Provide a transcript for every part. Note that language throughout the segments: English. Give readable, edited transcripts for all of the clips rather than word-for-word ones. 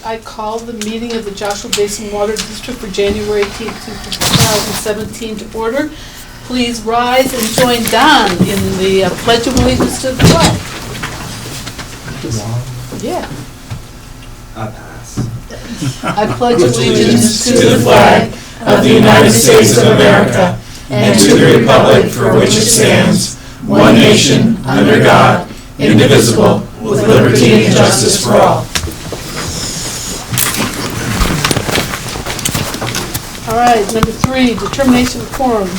I call the meeting of the Joshua Basin Water District for January 18, 2017 to order. Please rise and join Don in the Pledge of Allegiance to the flag. Yeah. I pass. I pledge allegiance to the flag of the United States of America and to the republic for which it stands, one nation, under God, indivisible, with liberty and justice for all. All right, number 3, determination of quorum.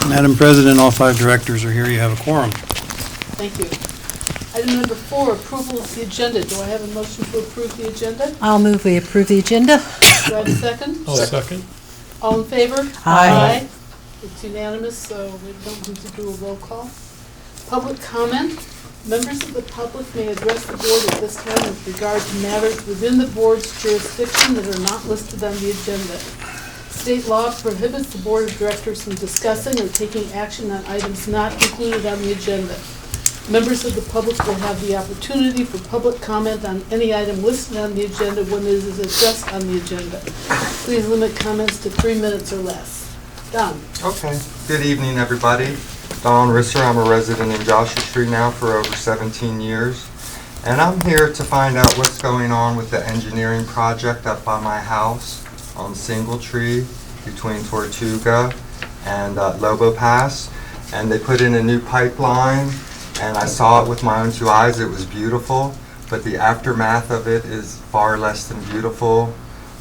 Madam President, all 5 directors are here. You have a quorum. Thank you. Item number 4, approval of the agenda. Do I have a motion to approve the agenda? I'll move we approve the agenda. Do I have a second? I'll second. All in favor? Aye. It's unanimous, so we don't need to do a roll call. Public comment. Members of the public may address the board at this time with regard to matters within the board's jurisdiction that are not listed on the agenda. State law prohibits the board of directors from discussing or taking action on items not included on the agenda. Members of the public will have the opportunity for public comment on any item listed on the agenda when it is addressed on the agenda. Please limit comments to 3 minutes or less. Don. Okay. Good evening, everybody. Don Risser. I'm a resident in Joshua Tree now for over 17 years. And I'm here to find out what's going on with the engineering project up by my house on Single Tree between Tortuga and Lobo Pass. And they put in a new pipeline, and I saw it with my own 2 eyes. It was beautiful, but the aftermath of it is far less than beautiful.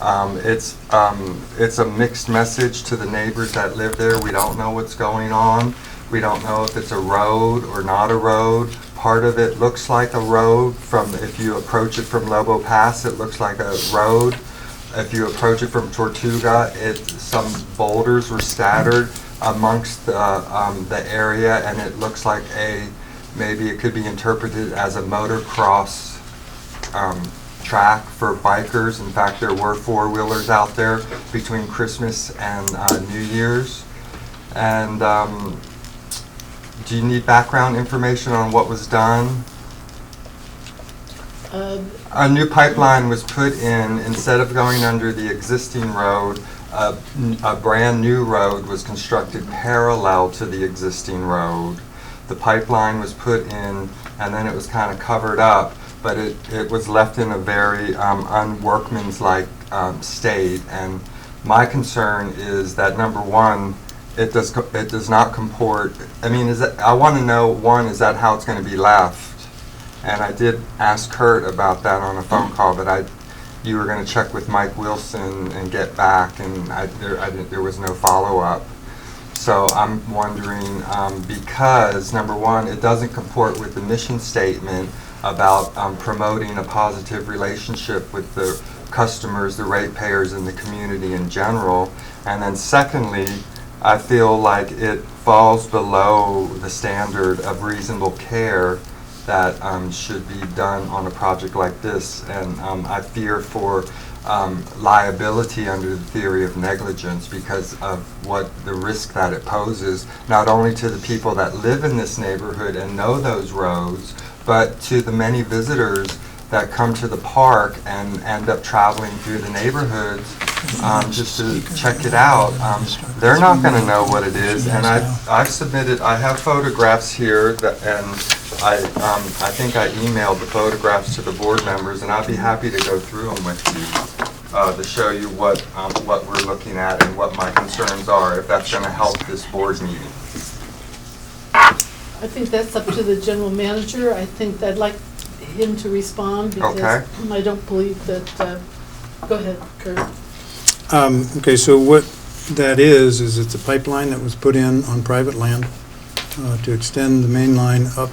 It's a mixed message to the neighbors that live there. We don't know what's going on. We don't know if it's a road or not a road. Part of it looks like a road. If you approach it from Lobo Pass, it looks like a road. If you approach it from Tortuga, some boulders were scattered amongst the area, and it looks like maybe it could be interpreted as a motocross track for bikers. In fact, there were 4-wheelers out there between Christmas and New Year's. And do you need background information on what was done? A new pipeline was put in. Instead of going under the existing road, a brand new road was constructed parallel to the existing road. The pipeline was put in, and then it was kind of covered up, but it was left in a very unworkmanlike state. And my concern is that, number one, it does not comport. I mean, I want to know, one, is that how it's going to be left? And I did ask Kurt about that on a phone call, but you were going to check with Mike Wilson and get back, and there was no follow-up. So I'm wondering, because, number one, it doesn't comport with the mission statement about promoting a positive relationship with the customers, the ratepayers, and the community in general. And then secondly, I feel like it falls below the standard of reasonable care that should be done on a project like this. And I fear for liability under the theory of negligence because of what the risk that it poses, not only to the people that live in this neighborhood and know those roads, but to the many visitors that come to the park and end up traveling through the neighborhoods just to check it out. They're not going to know what it is, and I have photographs here, and I think I emailed the photographs to the board members, and I'd be happy to go through them with you to show you what we're looking at and what my concerns are, if that's going to help this board meeting. I think that's up to the general manager. I think I'd like him to respond because I don't believe that. Go ahead, Kurt. Okay, so what that is it's a pipeline that was put in on private land to extend the main line up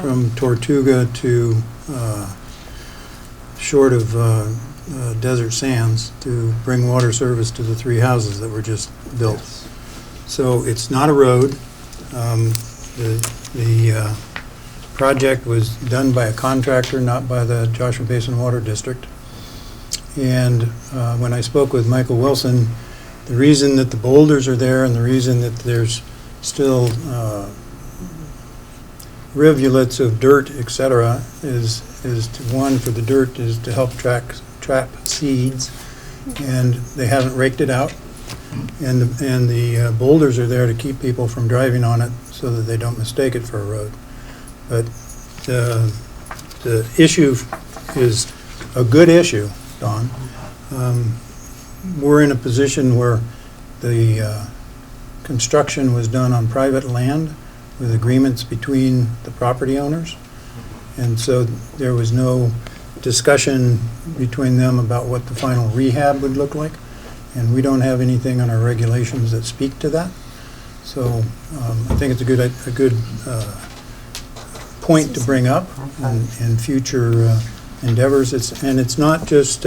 from Tortuga to short of Desert Sands to bring water service to the 3 houses that were just built. Yes. So it's not a road. The project was done by a contractor, not by the Joshua Basin Water District. And when I spoke with Michael Wilson, the reason that the boulders are there and the reason that there's still rivulets of dirt, et cetera, is to, one, for the dirt is to help trap seeds, and they haven't raked it out. And the boulders are there to keep people from driving on it so that they don't mistake it for a road. But the issue is a good issue, Don. We're in a position where the construction was done on private land with agreements between the property owners. And so there was no discussion between them about what the final rehab would look like. And we don't have anything on our regulations that speak to that. So I think it's a good point to bring up in future endeavors. It's not just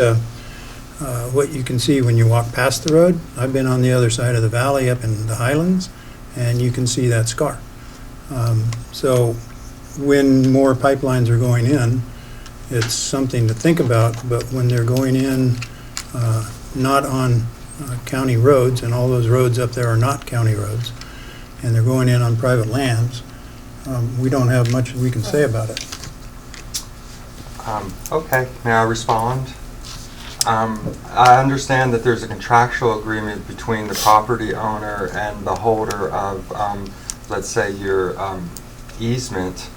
what you can see when you walk past the road. I've been on the other side of the valley up in the Highlands, and you can see that scar. So when more pipelines are going in, it's something to think about, but when they're going in not on county roads, and all those roads up there are not county roads, and they're going in on private lands, we don't have much we can say about it. Okay, may I respond? I understand that there's a contractual agreement between the property owner and the holder of, let's say, your easement,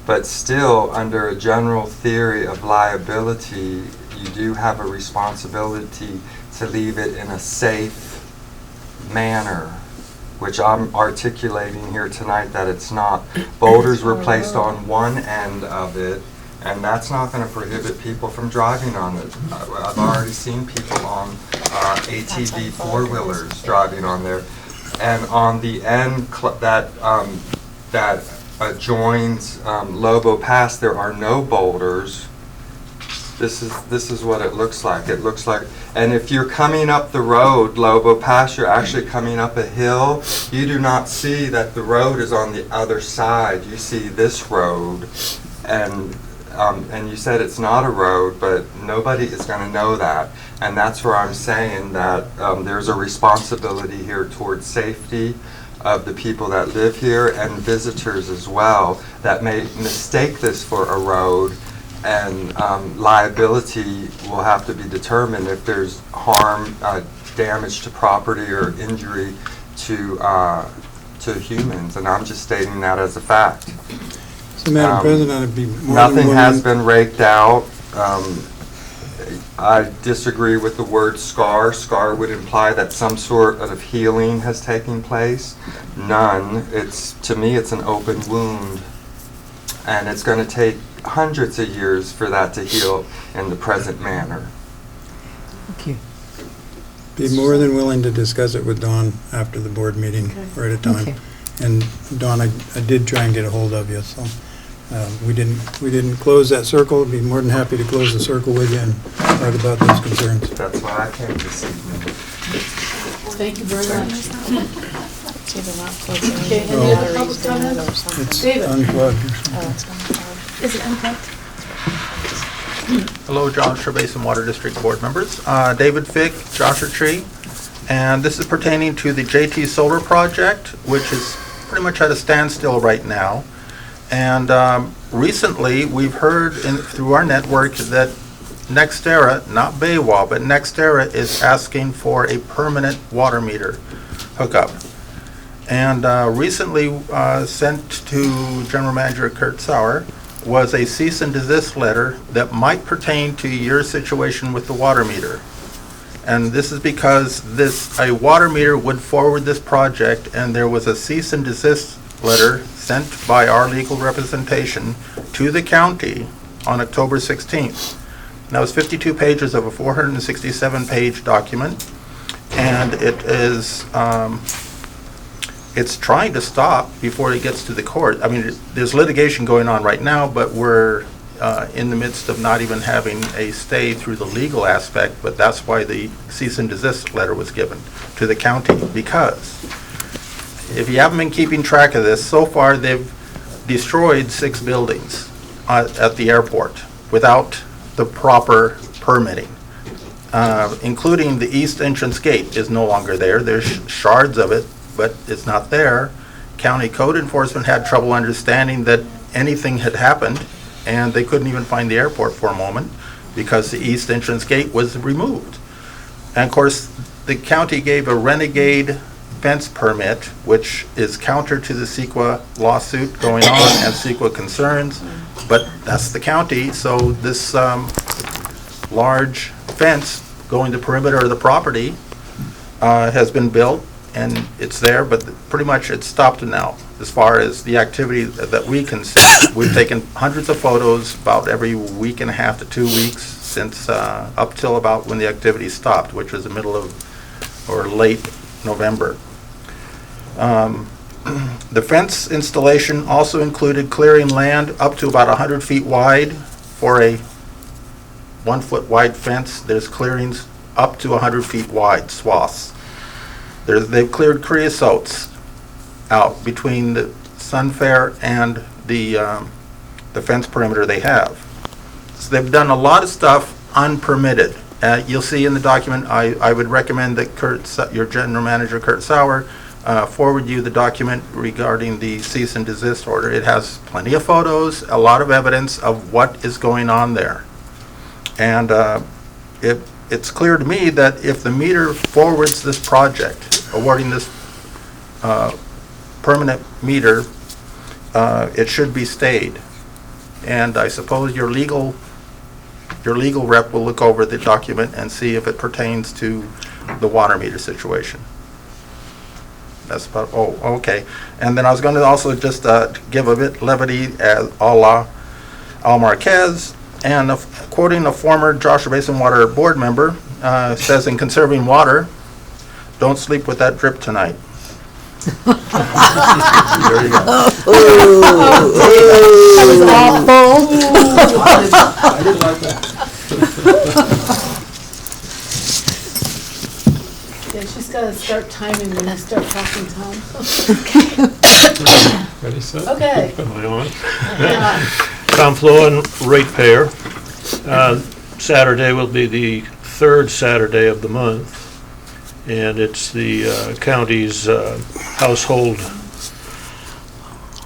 but still, under a general theory of liability, you do have a responsibility to leave it in a safe manner, which I'm articulating here tonight that it's not. Boulders were placed on one end of it, and that's not going to prohibit people from driving on it. I've already seen people on ATV four-wheelers driving on there. And on the end that adjoins Lobo Pass, there are no boulders. This is what it looks like. It looks like, and if you're coming up the road, Lobo Pass, you're actually coming up a hill. You do not see that the road is on the other side. You see this road, and you said it's not a road, but nobody is going to know that. And that's where I'm saying that there's a responsibility here towards safety of the people that live here and visitors as well that may mistake this for a road, and liability will have to be determined if there's harm, damage to property or injury to humans, and I'm just stating that as a fact. So, Madam President, I'd be more than Nothing willing- has been raked out. I disagree with the word scar. Scar would imply that some sort of healing has taken place. None. To me, it's an open wound. And it's going to take hundreds of years for that to heal in the present manner. Thank you. Be more than willing to discuss it with Dawn after the board meeting or at a time. Okay. And Dawn, I did try and get a hold of you, so we didn't close that circle. Be more than happy to close the circle with you and talk about those concerns. That's why I came this evening. Thank you very much. It's either not closing Okay, it any or other public he's doing it comment? or something. It's David. unplugged. Oh, it's unplugged. Is it unplugged? Hello, Joshua Basin Water District Board members. David Fick, Joshua Tree, and this is pertaining to the JT Solar Project, which is pretty much at a standstill right now. And recently, we've heard through our network that NextEra, not Baywa, but NextEra is asking for a permanent water meter hookup. And recently sent to General Manager Kurt Sauer was a cease and desist letter that might pertain to your situation with the water meter. And this is because a water meter would forward this project, and there was a cease and desist letter sent by our legal representation to the county on October 16th. That was 52 pages of a 467-page document, and it is it's trying to stop before it gets to the court. I mean, there's litigation going on right now, but we're in the midst of not even having a stay through the legal aspect, but that's why the cease and desist letter was given to the county, because if you haven't been keeping track of this, so far they've destroyed 6 buildings at the airport without the proper permitting, including the east entrance gate is no longer there. There's shards of it, but it's not there. County code enforcement had trouble understanding that anything had happened, and they couldn't even find the airport for a moment because the east entrance gate was removed. And of course, the county gave a renegade fence permit, which is counter to the CEQA lawsuit going on and CEQA concerns, but that's the county, so this large fence going the perimeter of the property has been built, and it's there, but pretty much it's stopped now as far as the activity that we can see. We've taken hundreds of photos about every week and a half to 2 weeks since up till about when the activity stopped, which was the middle of or late November. The fence installation also included clearing land up to about 100 feet wide for a 1 foot wide fence. There's clearings up to 100 feet wide swaths. They've cleared creosotes out between the Sunfair and the fence perimeter they have. So they've done a lot of stuff unpermitted. You'll see in the document, I would recommend that your general manager, Kurt Sauer, forward you the document regarding the cease and desist order. It has plenty of photos, a lot of evidence of what is going on there. And it's clear to me that if the meter forwards this project, awarding this permanent meter, it should be stayed. And I suppose your legal rep will look over the document and see if it pertains to the water meter situation. That's about, oh, okay. And then I was going to also just give a bit levity as a la Al Marquez, and quoting a former Joshua Basin Water board member, says, in conserving water, don't sleep with that drip tonight. There you go. That was awful. I didn't like that. Yeah, she's gotta start timing when you start talking, Tom. Ready, set? Okay. Am I on? Yeah. Tom Flowen, ratepayer. Saturday will be the third Saturday of the month, and it's the county's household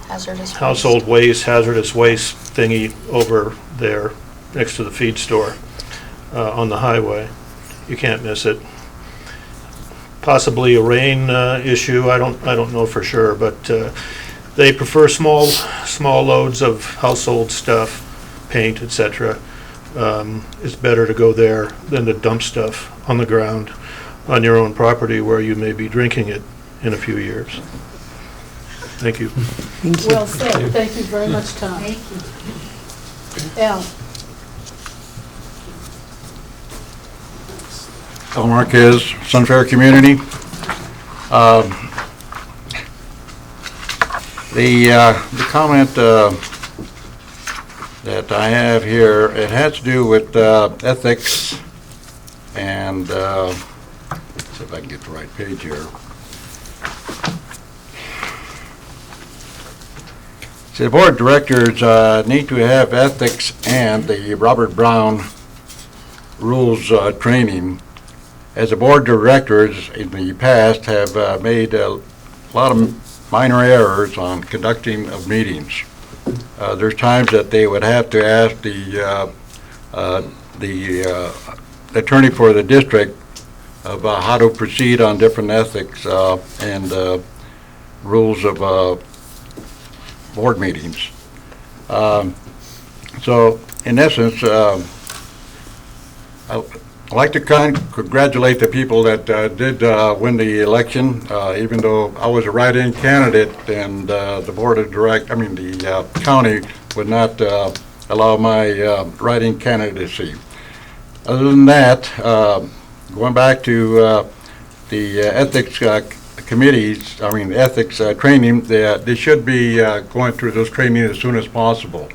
hazardous waste thingy over there next to the feed store on the highway. You can't miss it. Possibly a rain issue. I don't know for sure, but they prefer small loads of household stuff, paint, etc. It's better to go there than to dump stuff on the ground on your own property where you may be drinking it in a few years. Thank you. Thank you. Well said. Thank you very much, Tom. Thank you. Al? Al Marquez, Sunfair Community. The comment that I have here, it has to do with ethics and, let's see if I can get the right page here. See, the board of directors need to have ethics and the Robert Brown rules training. As a board of directors in the past have made a lot of minor errors on conducting of meetings. There's times that they would have to ask the attorney for the district about how to proceed on different ethics and rules of board meetings. So in essence, I'd like to congratulate the people that did win the election, even though I was a write-in candidate and the county would not allow my write-in candidacy. Other than that, going back to the ethics committees, ethics training, they should be going through those training as soon as possible.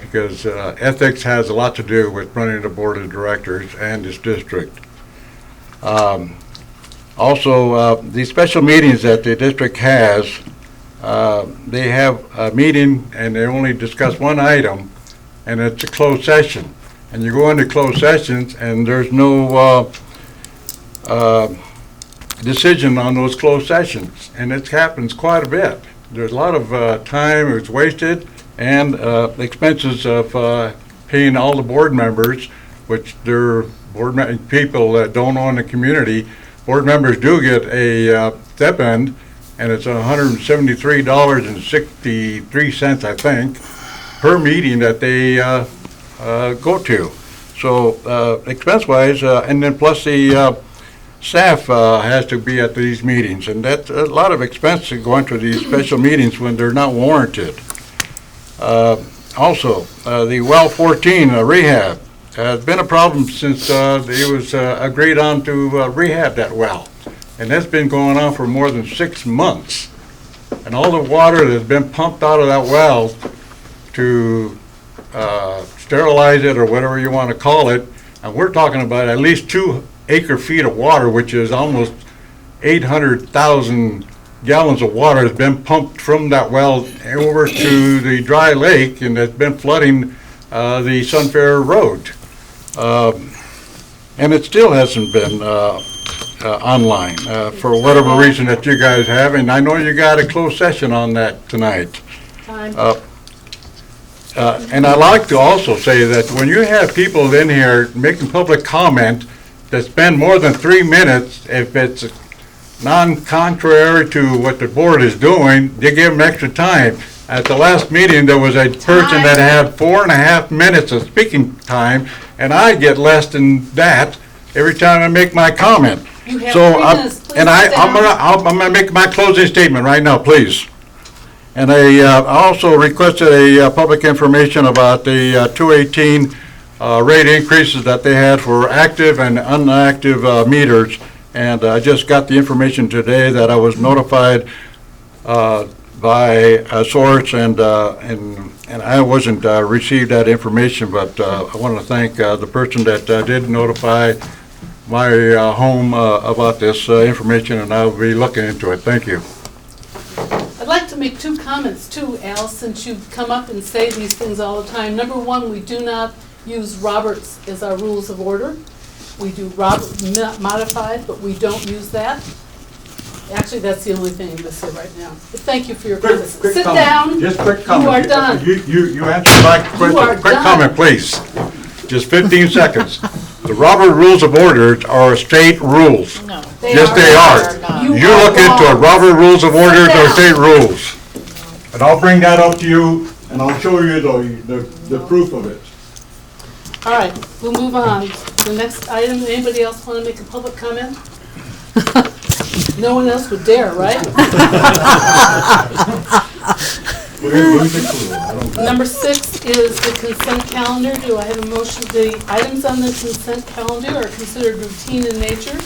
Because ethics has a lot to do with running the board of directors and this district. Also, the special meetings that the district has, they have a meeting and they only discuss one item, and it's a closed session. And you go into closed sessions and there's no decision on those closed sessions. And it happens quite a bit. There's a lot of time that's wasted and expenses of paying all the board members, which they're people that don't own the community. Board members do get a stipend, and it's $173.63, I think, per meeting that they go to. So expense-wise, and then plus the staff has to be at these meetings, and that's a lot of expense going to these special meetings when they're not warranted. Also, the well 14 rehab has been a problem since it was agreed on to rehab that well. And that's been going on for more than 6 months. And all the water that's been pumped out of that well to sterilize it or whatever you want to call it, and we're talking about at least 2 acre-feet of water, which is almost 800,000 gallons of water has been pumped from that well over to the dry lake, and it's been flooding the Sunfair Road. And it still hasn't been online for whatever reason that you guys have, and I know you got a closed session on that tonight. Time. And I'd like to also say that when you have people in here making public comment that spend more than 3 minutes, if it's non-contrary to what the board is doing, they give them extra time. At the last meeting, there was a person that had 4.5 minutes of speaking time, and I get less than that every time I make my comment. You have So 3 minutes. Please and sit down. I'm gonna make my closing statement right now, please. And I also requested a public information about the 218 rate increases that they had for active and inactive meters. And I just got the information today that I was notified by a source, and I wasn't received that information, but I want to thank the person that did notify my home about this information, and I'll be looking into it. Thank you. I'd like to make 2 comments too, Al, since you come up and say these things all the time. Number 1, we do not use Roberts as our rules of order. We do Robert modified, but we don't use that. Actually, that's the only thing in this here right now. But thank you for your comments. Sit down. Just quick comment. You are done. You answer my question. are Quick done. comment, please. Just 15 seconds. The Robert Rules of Orders are state rules. No. Yes, they are. You You are look into it, wrong. Robert Rules of Orders Sit are down. state rules. And I'll bring that up to you, and I'll show you the proof of it. All right, we'll move on. The next item, anybody else want to make a public comment? No one else would dare, right? Number 6 is the consent calendar. Do I have a motion? The items on the consent calendar are considered routine in nature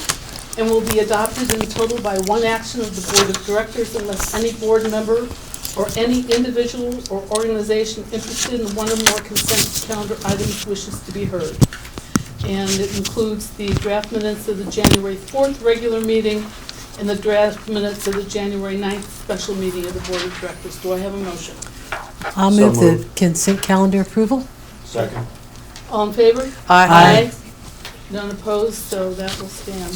and will be adopted in total by one action of the Board of Directors unless any board member or any individual or organization interested in one or more consent calendar items wishes to be heard. And it includes the draft minutes of the January 4th regular meeting and the draft minutes of the January 9th special meeting of the Board of Directors. Do I have a motion? I'll move the consent calendar approval. Second. All in favor? Aye. None opposed, so that will stand.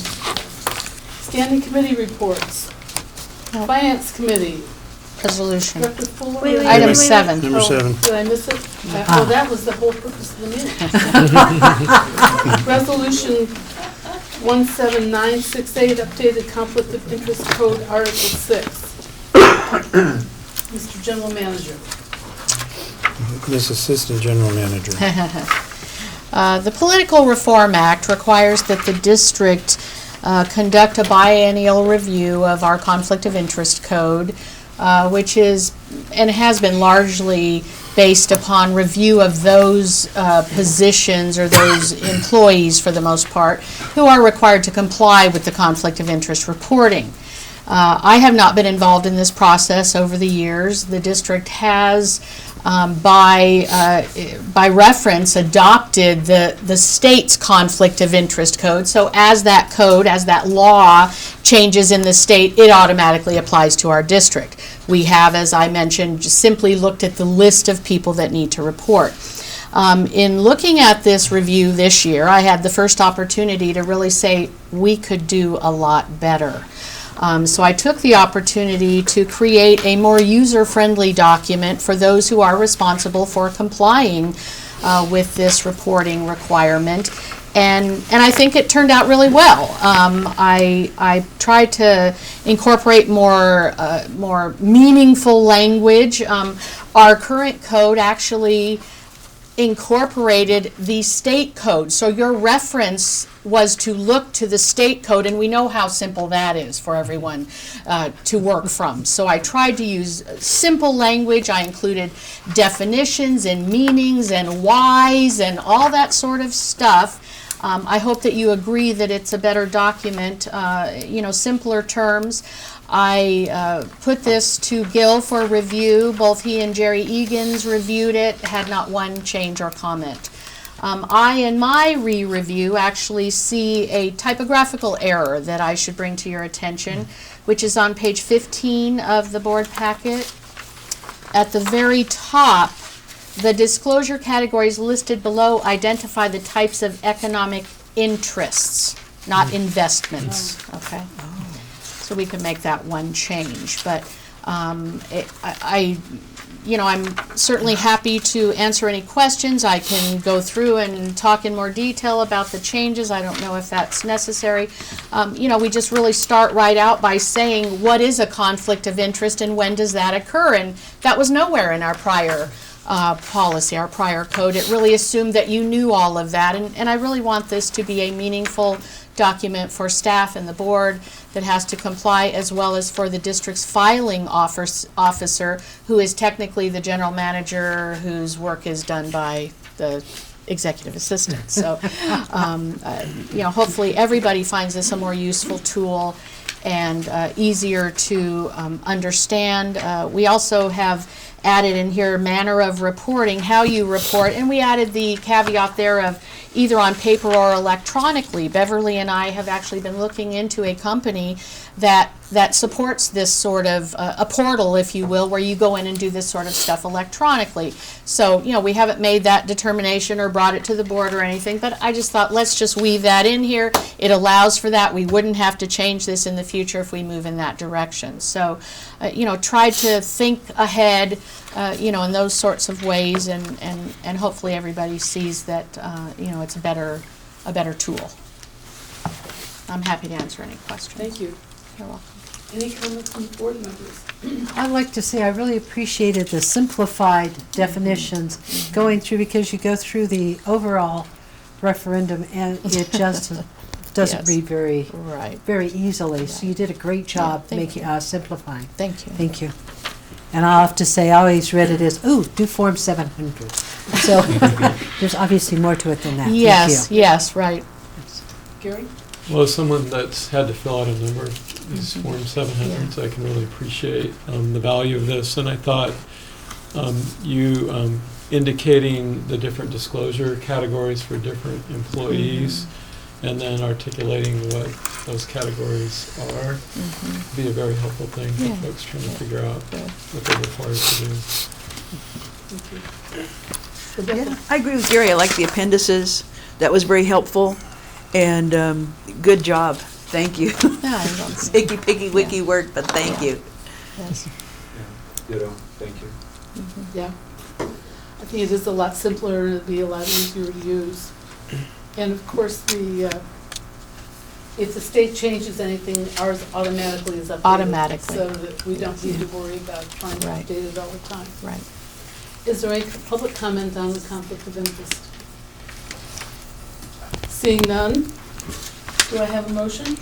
Standing committee reports. Finance Committee, Resolution. Director Fuller. Wait, wait, Item wait, wait. 7. Number 7. Did I miss it? Oh, that was the whole purpose of the meeting. Resolution 17968, updated conflict of interest code, Article 6. Mr. General Manager. This Assistant General Manager. The Political Reform Act requires that the district conduct a biennial review of our conflict of interest code, which is and has been largely based upon review of those positions or those employees, for the most part, who are required to comply with the conflict of interest reporting. I have not been involved in this process over the years. The district has by reference, adopted the state's conflict of interest code. So as that code, as that law changes in the state, it automatically applies to our district. We have, as I mentioned, just simply looked at the list of people that need to report. In looking at this review this year, I had the first opportunity to really say we could do a lot better. So I took the opportunity to create a more user-friendly document for those who are responsible for complying with this reporting requirement. And I think it turned out really well. I tried to incorporate more meaningful language. Our current code actually incorporated the state code. So your reference was to look to the state code, and we know how simple that is for everyone to work from. So I tried to use simple language. I included definitions and meanings and whys and all that sort of stuff. I hope that you agree that it's a better document, simpler terms. I put this to Gil for review. Both he and Jerry Egan's reviewed it, had not one change or comment. I, in my re-review, actually see a typographical error that I should bring to your attention, which is on page 15 of the board packet. At the very top, the disclosure categories listed below identify the types of economic interests, not investments, okay? So we can make that one change, but I'm certainly happy to answer any questions. I can go through and talk in more detail about the changes. I don't know if that's necessary. We just really start right out by saying what is a conflict of interest and when does that occur, and that was nowhere in our prior policy, our prior code. It really assumed that you knew all of that, and I really want this to be a meaningful document for staff and the board that has to comply, as well as for the district's filing officer, who is technically the general manager whose work is done by the executive assistant. So, hopefully everybody finds this a more useful tool and easier to understand. We also have added in here manner of reporting, how you report, and we added the caveat there of either on paper or electronically. Beverly and I have actually been looking into a company that supports this sort of a portal, if you will, where you go in and do this sort of stuff electronically. So, we haven't made that determination or brought it to the board or anything, but I just thought, let's just weave that in here. It allows for that. We wouldn't have to change this in the future if we move in that direction. So, try to think ahead, in those sorts of ways, and hopefully everybody sees that, it's a better tool. I'm happy to answer any questions. Thank you. You're welcome. Any comments from the board members? I'd like to say I really appreciated the simplified definitions going through, because you go through the overall referendum and it just doesn't Yes. read very, Right. very easily. So you did a great job thank making simplifying. Thank you. Thank you. And I'll have to say, I always read it as, do Form 700. So there's obviously more to it than that. Yes, Thank you. yes, right. Gary? Well, as someone that's had to fill out a number of these Form 700s, I can really appreciate the value of this. And I thought you indicating the different disclosure categories for different employees and then articulating what those categories are be a very helpful thing for Yeah. folks trying to figure out Good. what they're required to do. Rebecca? I agree with Gary. I like the appendices. That was very helpful. And good job. Thank you. Yeah, I don't- Picky, picky, wiki work, but thank you. yes. Ditto, thank you. Yeah. I think it is a lot simpler and it'd be a lot easier to use. And of course, if the state changes anything, ours automatically is updated. Automatically. So that we don't need to worry about trying to Right. update it all the time. Right. Is there any public comment on the conflict of interest? Seeing none, do I have a motion?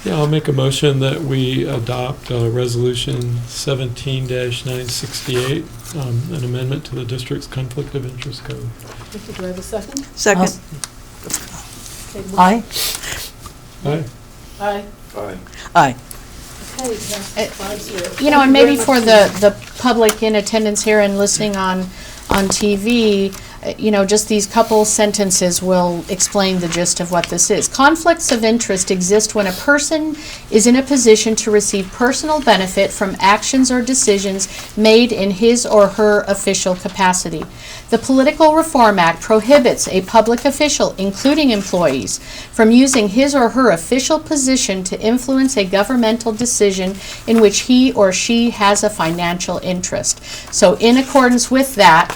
Yeah, I'll make a motion that we adopt Resolution 17-968, an amendment to the district's conflict of interest code. Vicki, do I have a second? Second. Okay, Aye. Aye. Aye. Aye. Okay, that's 5-0. And maybe for the public in attendance here and listening on TV, just these couple sentences will explain the gist of what this is. Conflicts of interest exist when a person is in a position to receive personal benefit from actions or decisions made in his or her official capacity. The Political Reform Act prohibits a public official, including employees, from using his or her official position to influence a governmental decision in which he or she has a financial interest. So in accordance with that,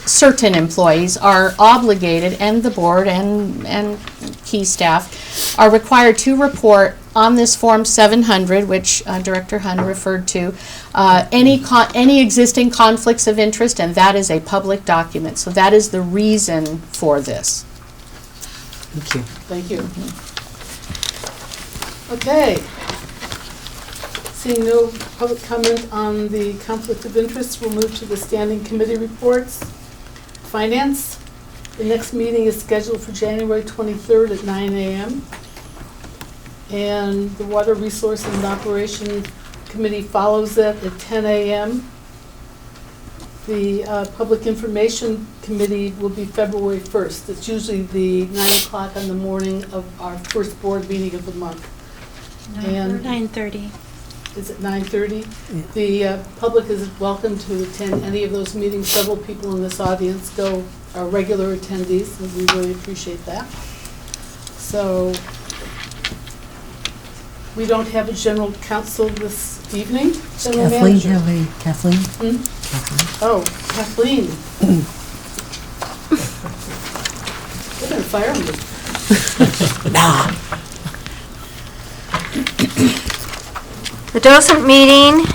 certain employees are obligated, and the board and key staff are required to report on this Form 700, which Director Hun referred to, any existing conflicts of interest, and that is a public document. So that is the reason for this. Thank you. Thank you. Okay. Seeing no public comment on the conflict of interest, we'll move to the standing committee reports. Finance, the next meeting is scheduled for January 23rd at 9 a.m. And the Water Resource and Operation Committee follows that at 10 a.m. The Public Information Committee will be February 1st. It's usually the 9 o'clock on the morning of our first board meeting of the month. And 9:30. is it 9:30? The public is welcome to attend any of those meetings. Several people in this audience are regular attendees, and we really appreciate that. So we don't have a general counsel this evening. General manager. Kathleen? Hmm? Oh, Kathleen. They're gonna fire me. The docent meeting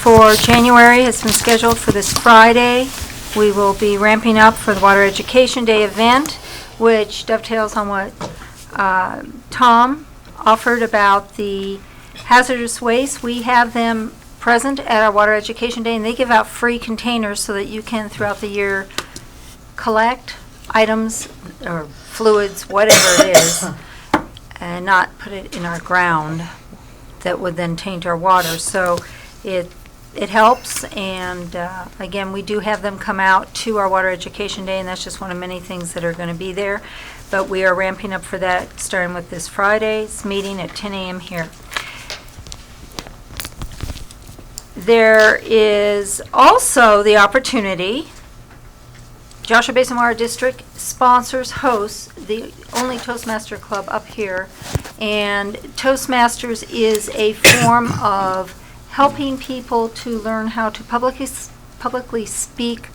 for January has been scheduled for this Friday. We will be ramping up for the Water Education Day event, which dovetails on what Tom offered about the hazardous waste. We have them present at our Water Education Day, and they give out free containers so that you can, throughout the year, collect items or fluids, whatever it is, and not put it in our ground that would then taint our water. So it helps, and again, we do have them come out to our Water Education Day, and that's just one of many things that are going to be there. But we are ramping up for that, starting with this Friday's meeting at 10 a.m. here. There is also the opportunity, Joshua Basin Water District hosts the only Toastmaster Club up here, and Toastmasters is a form of helping people to learn how to publicly speak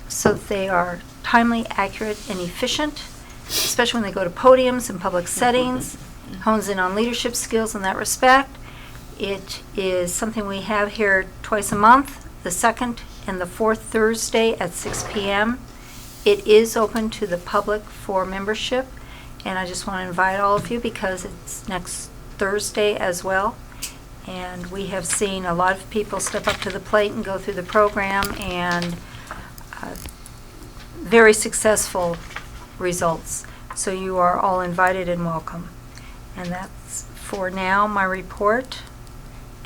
so that they are timely, accurate, and efficient, especially when they go to podiums in public settings, hones in on leadership skills in that respect. It is something we have here twice a month, the second and the fourth Thursday at 6 p.m. It is open to the public for membership, and I just want to invite all of you because it's next Thursday as well. And we have seen a lot of people step up to the plate and go through the program, and very successful results. So you are all invited and welcome. And that's for now my report,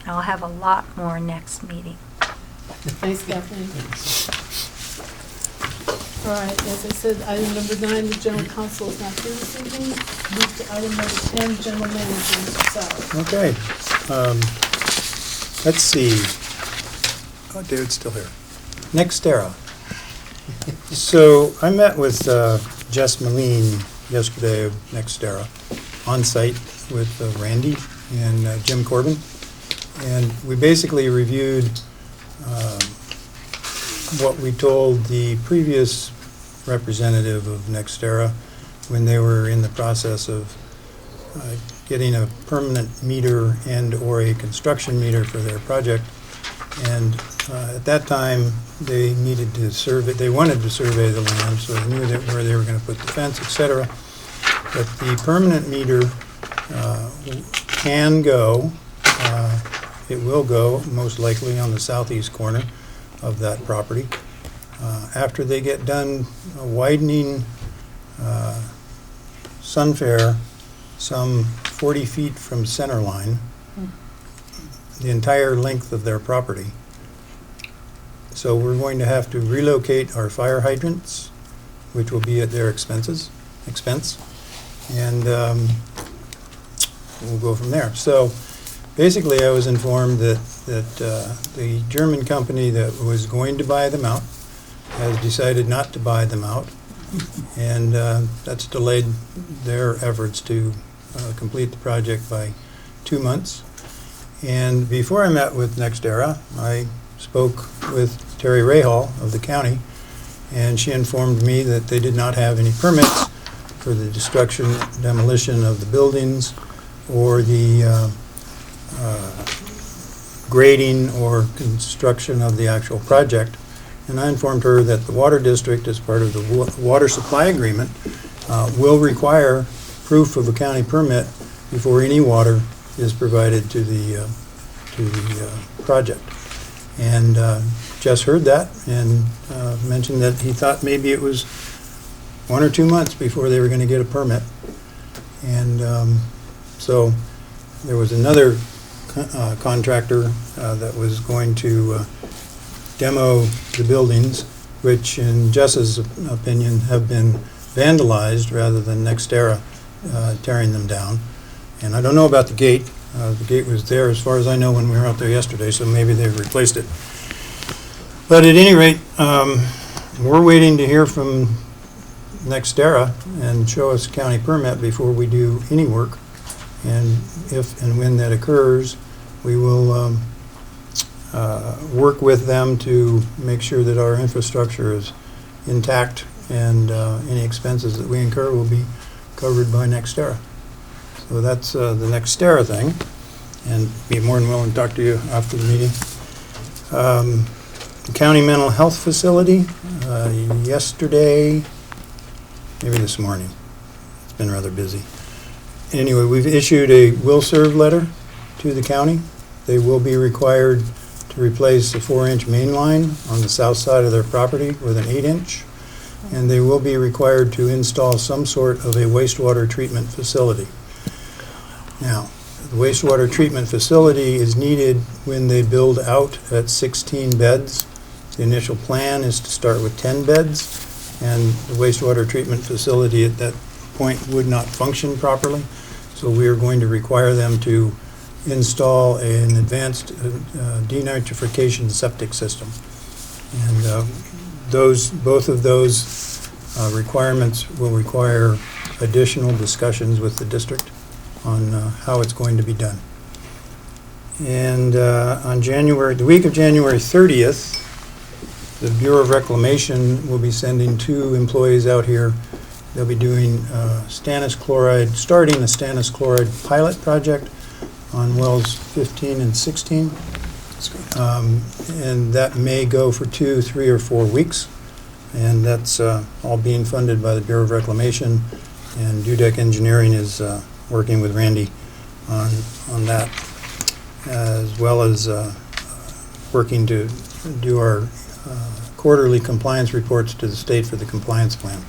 and I'll have a lot more next meeting. Thanks, Kathleen. All right, as I said, item number 9, the general counsel is not here this evening. Move to item number 10, general manager, Mr. Sauer. Okay. Let's see. Oh, David's still here. Nextera. So I met with Jess Moline yesterday of Nextera on site with Randy and Jim Corbin. And we basically reviewed what we told the previous representative of Nextera when they were in the process of getting a permanent meter and or a construction meter for their project. And at that time, they needed to survey, they wanted to survey the land, so they knew that where they were going to put the fence, etc. But the permanent meter can go, it will go most likely on the southeast corner of that property. After they get done widening Sunfair some 40 feet from center line, the entire length of their property. So we're going to have to relocate our fire hydrants, which will be at their expense, and we'll go from there. So basically, I was informed that the German company that was going to buy them out has decided not to buy them out, and that's delayed their efforts to complete the project by 2 months. And before I met with NextEra, I spoke with Terry Rahal of the county, and she informed me that they did not have any permits for the destruction, demolition of the buildings, or the grading or construction of the actual project. And I informed her that the water district, as part of the water supply agreement, will require proof of a county permit before any water is provided to the project. And Jess heard that and mentioned that he thought maybe it was 1 or 2 months before they were going to get a permit. And so there was another contractor that was going to demo the buildings, which in Jess's opinion have been vandalized rather than NextEra tearing them down. And I don't know about the gate. The gate was there as far as I know when we were out there yesterday, so maybe they've replaced it. But at any rate, we're waiting to hear from NextEra and show us a county permit before we do any work. And if and when that occurs, we will work with them to make sure that our infrastructure is intact and any expenses that we incur will be covered by NextEra. So that's the NextEra thing, and be more than willing to talk to you after the meeting. The county mental health facility, yesterday, maybe this morning. It's been rather busy. Anyway, we've issued a will serve letter to the county. They will be required to replace the 4-inch main line on the south side of their property with an 8-inch, and they will be required to install some sort of a wastewater treatment facility. Now, the wastewater treatment facility is needed when they build out at 16 beds. The initial plan is to start with 10 beds, and the wastewater treatment facility at that point would not function properly. So we are going to require them to install an advanced denitrification septic system. And both of those requirements will require additional discussions with the district on how it's going to be done. And on the week of January 30th, the Bureau of Reclamation will be sending 2 employees out here. They'll be doing starting the stannous chloride pilot project on wells 15 and 16. And that may go for 2, 3, or 4 weeks. And that's all being funded by the Bureau of Reclamation, and Dudek Engineering is working with Randy on that, as well as working to do our quarterly compliance reports to the state for the compliance plan.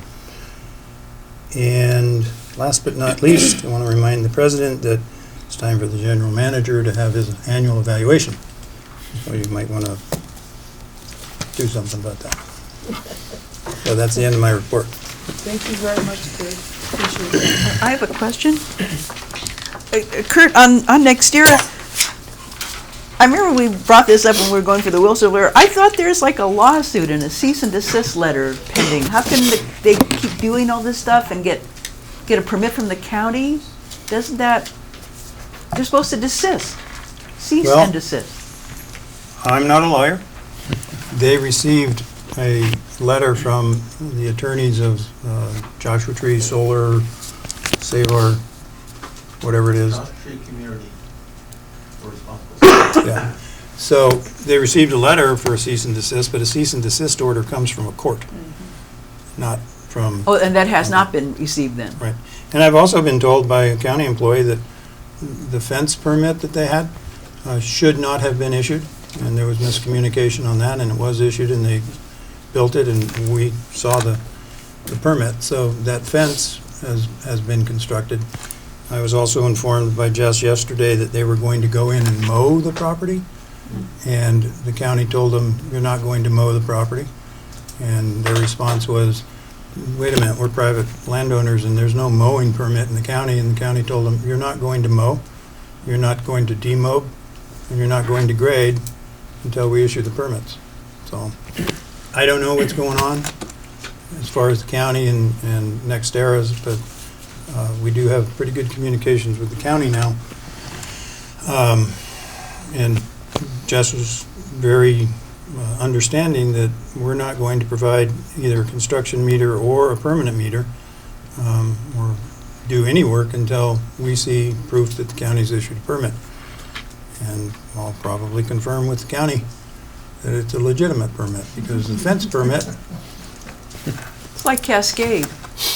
And last but not least, I want to remind the president that it's time for the general manager to have his annual evaluation. So you might want to do something about that. So that's the end of my report. Thank you very much, Craig. Appreciate it. I have a question. Kurt, on NextEra, I remember we brought this up when we were going for the Wilson letter. I thought there's like a lawsuit and a cease and desist letter pending. How can they keep doing all this stuff and get a permit from the county? Doesn't that, they're supposed to desist, cease Well, and desist. I'm not a lawyer. They received a letter from the attorneys of Joshua Tree Solar, Savar, whatever it is. Joshua Tree Community for responsible. Yeah. So they received a letter for a cease and desist, but a cease and desist order comes from a court, not from... Oh, and that has not been received then? Right. And I've also been told by a county employee that the fence permit that they had should not have been issued, and there was miscommunication on that, and it was issued, and they built it, and we saw the permit. So that fence has been constructed, I was also informed by Jess yesterday that they were going to go in and mow the property, and the county told them, you're not going to mow the property. And their response was, wait a minute, we're private landowners and there's no mowing permit in the county. And the county told them, you're not going to mow, you're not going to demob, and you're not going to grade until we issue the permits. So I don't know what's going on as far as the county and NextEra's, but we do have pretty good communications with the county now. And Jess was very understanding that we're not going to provide either a construction meter or a permanent meter, or do any work until we see proof that the county's issued a permit. And I'll probably confirm with the county that it's a legitimate permit, because the fence permit, It's like Cascade,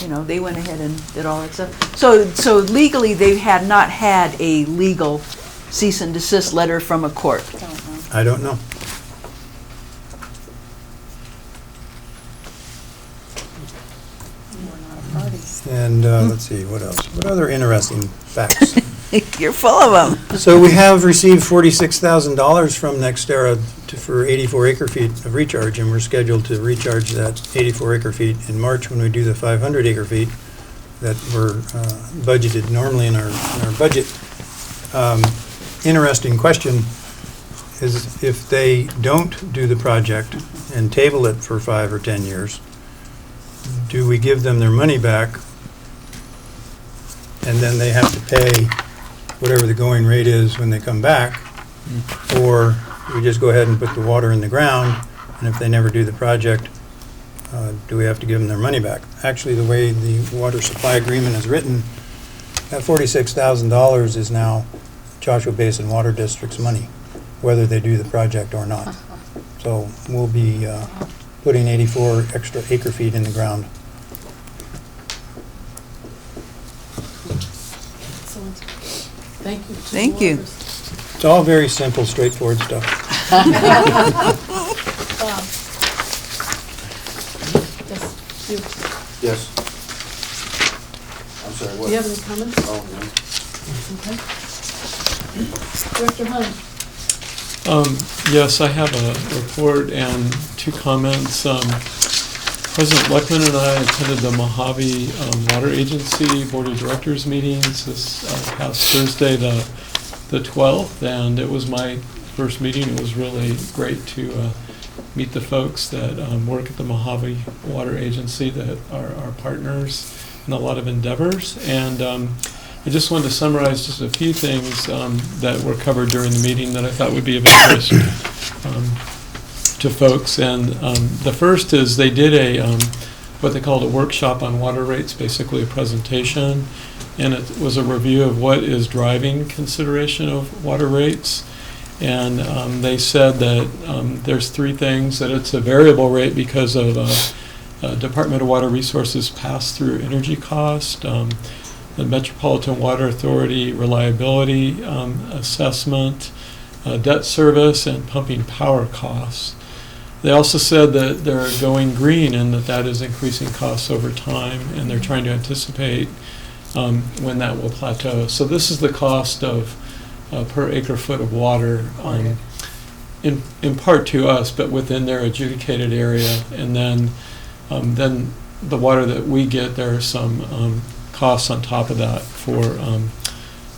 you know, they went ahead and did all that stuff. So legally, they had not had a legal cease and desist letter from a court. I don't know. And let's see, what else? What other interesting facts? You're full of them. So we have received $46,000 from NextEra for 84 acre-feet of recharge, and we're scheduled to recharge that 84 acre-feet in March when we do the 500 acre-feet that were budgeted normally in our budget. Interesting question is, if they don't do the project and table it for 5 or 10 years, do we give them their money back and then they have to pay whatever the going rate is when they come back? Or we just go ahead and put the water in the ground, and if they never do the project, do we have to give them their money back? Actually, the way the water supply agreement is written, that $46,000 is now Joshua Basin Water District's money, whether they do the project or not. So we'll be putting 84 extra acre-feet in the ground. Excellent. Thank you. to the Thank you. workers. It's all very simple, straightforward stuff. Yes, you. Yes. I'm sorry, Do what? you have any comments? Oh, no. Okay. Director Hunt? Yes, I have a report and 2 comments. President Luckman and I attended the Mojave Water Agency Board of Directors meetings this past Thursday, the 12th, and it was my first meeting. It was really great to meet the folks that work at the Mojave Water Agency that are our partners in a lot of endeavors. And I just wanted to summarize just a few things that were covered during the meeting that I thought would be of interest to folks. And the first is they did what they called a workshop on water rates, basically a presentation, and it was a review of what is driving consideration of water rates. And they said that there's 3 things: that it's a variable rate because of Department of Water Resources pass-through energy cost, the Metropolitan Water Authority reliability assessment, debt service, and pumping power costs. They also said that they're going green and that is increasing costs over time, and they're trying to anticipate when that will plateau. So this is the cost of per acre foot of water, in part to us, but within their adjudicated area. And then the water that we get, there are some costs on top of that for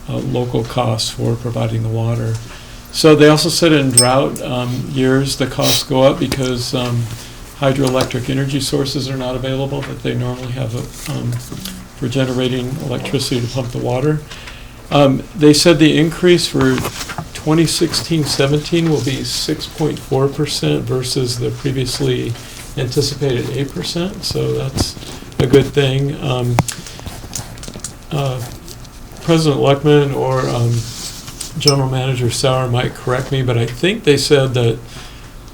local costs for providing the water. So they also said in drought years the costs go up because hydroelectric energy sources are not available that they normally have for generating electricity to pump the water. They said the increase for 2016-17 will be 6.4% versus the previously anticipated 8%, so that's a good thing. President Luckman or General Manager Sauer might correct me, but I think they said that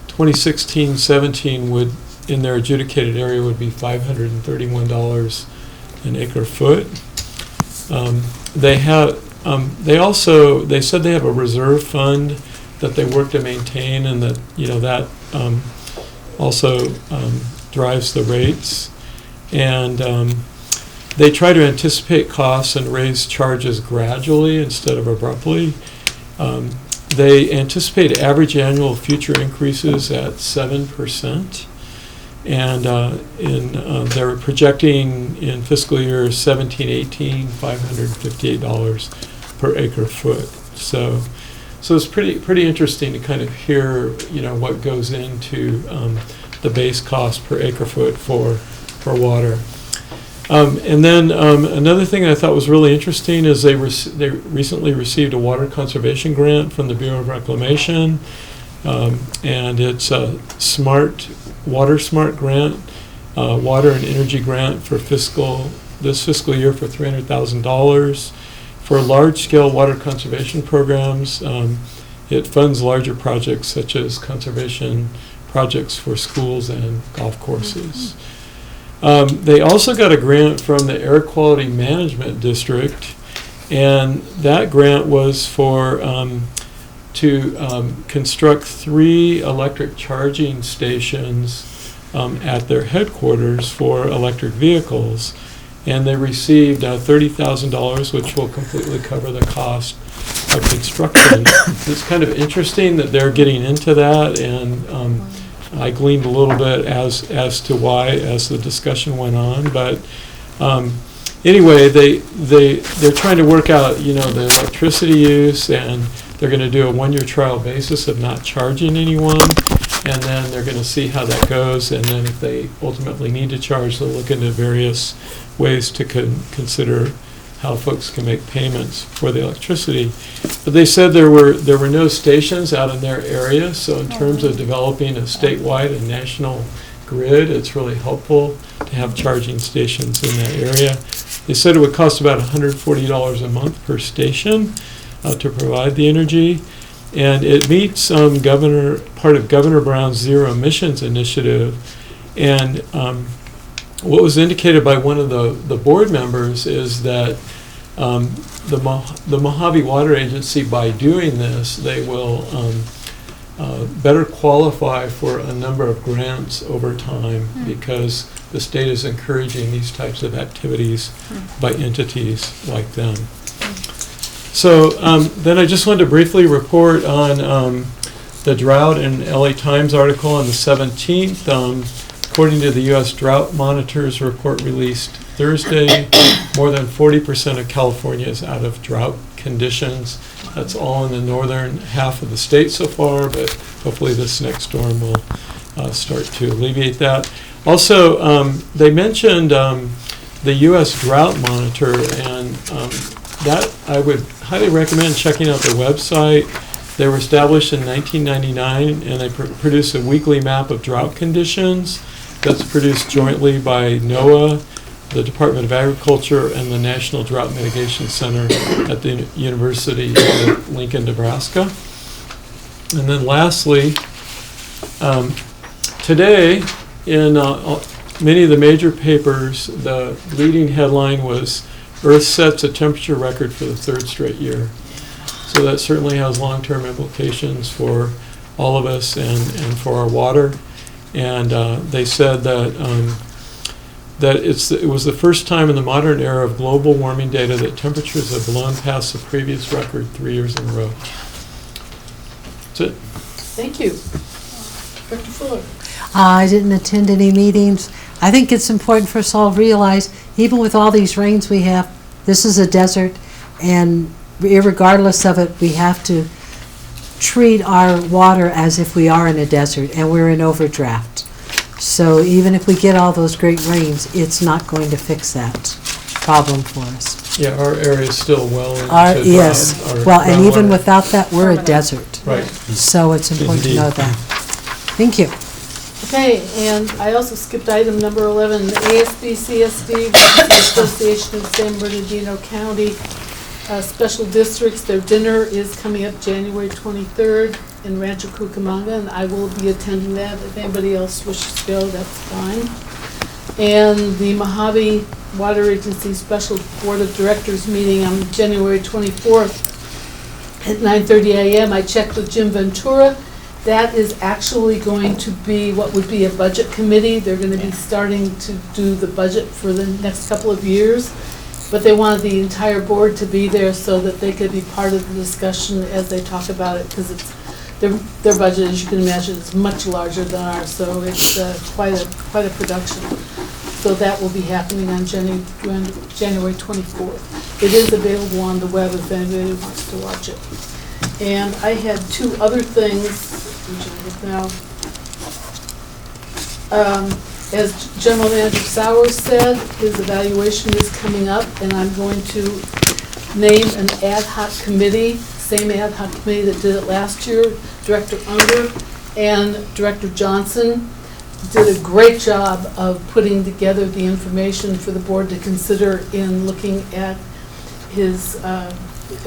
2016-17 would, in their adjudicated area, would be $531 an acre foot. They said they have a reserve fund that they work to maintain, and that that also drives the rates. And They try to anticipate costs and raise charges gradually instead of abruptly. They anticipate average annual future increases at 7%. And they're projecting in fiscal year 17-18, $558 per acre foot. So it's pretty interesting to kind of hear, what goes into the base cost per acre foot for water. And then another thing I thought was really interesting is they recently received a water conservation grant from the Bureau of Reclamation, and it's a Water Smart grant, water and energy grant for this fiscal year for $300,000 for large-scale water conservation programs. It funds larger projects such as conservation projects for schools and golf courses. They also got a grant from the Air Quality Management District, and that grant was for to construct 3 electric charging stations at their headquarters for electric vehicles. And they received $30,000, which will completely cover the cost of construction. It's kind of interesting that they're getting into that, and I gleaned a little bit as to why as the discussion went on. But anyway, they're trying to work out, the electricity use, and they're going to do a 1-year trial basis of not charging anyone, and then they're going to see how that goes, and then if they ultimately need to charge, they'll look into various ways to consider how folks can make payments for the electricity. But they said there were no stations out in their area, so in terms of developing a statewide and national grid, it's really helpful to have charging stations in that area. They said it would cost about $140 a month per station to provide the energy, and it meets part of Governor Brown's Zero Emissions Initiative. And what was indicated by one of the board members is that the Mojave Water Agency, by doing this, they will better qualify for a number of grants over time because the state is encouraging these types of activities by entities like them. So then I just wanted to briefly report on the drought in LA Times article on the 17th. According to the U.S. Drought Monitor's report released Thursday, more than 40% of California is out of drought conditions. That's all in the northern half of the state so far, but hopefully this next storm will start to alleviate that. Also, they mentioned the U.S. Drought Monitor, and that I would highly recommend checking out their website. They were established in 1999, and they produce a weekly map of drought conditions that's produced jointly by NOAA, the Department of Agriculture, and the National Drought Mitigation Center at the University of Lincoln, Nebraska. And then lastly, today in many of the major papers, the leading headline was Earth sets a temperature record for the 3rd straight year. So that certainly has long-term implications for all of us and for our water. And they said that it was the first time in the modern era of global warming data that temperatures have blown past the previous record 3 years in a row. That's it. Thank you. Dr. Fuller. I didn't attend any meetings. I think it's important for us all to realize, even with all these rains we have, this is a desert, and irregardless of it, we have to treat our water as if we are in a desert and we're in overdraft. So even if we get all those great rains, it's not going to fix that problem for us. Yeah, our area is still well into yes. drought. Well, and even without that, we're a desert. Right. So it's important to know that. Thank you. Okay, and I also skipped item number 11, the ASB-CSD, the Association of San Bernardino County Special Districts. Their dinner is coming up January 23rd in Rancho Cucamonga, and I will be attending that. If anybody else wishes to go, that's fine. And the Mojave Water Agency Special Board of Directors meeting on January 24th at 9:30 a.m. I checked with Jim Ventura, That is actually going to be what would be a budget committee. They're going to be starting to do the budget for the next couple of years. But they wanted the entire board to be there so that they could be part of the discussion as they talk about it, because it's, their budget, as you can imagine, is much larger than ours, so it's quite a production. So that will be happening on January 24th. It is available on the web if anybody wants to watch it. And I had two other things, which I look now. As General Manager Sowers said, his evaluation is coming up, and I'm going to name an ad hoc committee, same ad hoc committee that did it last year. Director Unger and Director Johnson did a great job of putting together the information for the board to consider in looking at his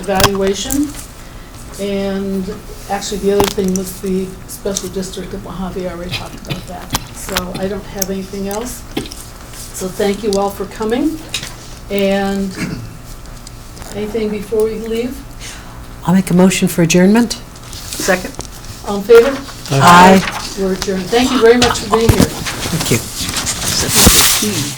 evaluation. And actually, the other thing was the special district of Mojave. I already talked about that. So I don't have anything else. So thank you all for coming. And anything before we leave? I'll make a motion for adjournment. Second? All in favor? Aye. We're adjourned. Thank you very much for being here. Thank you.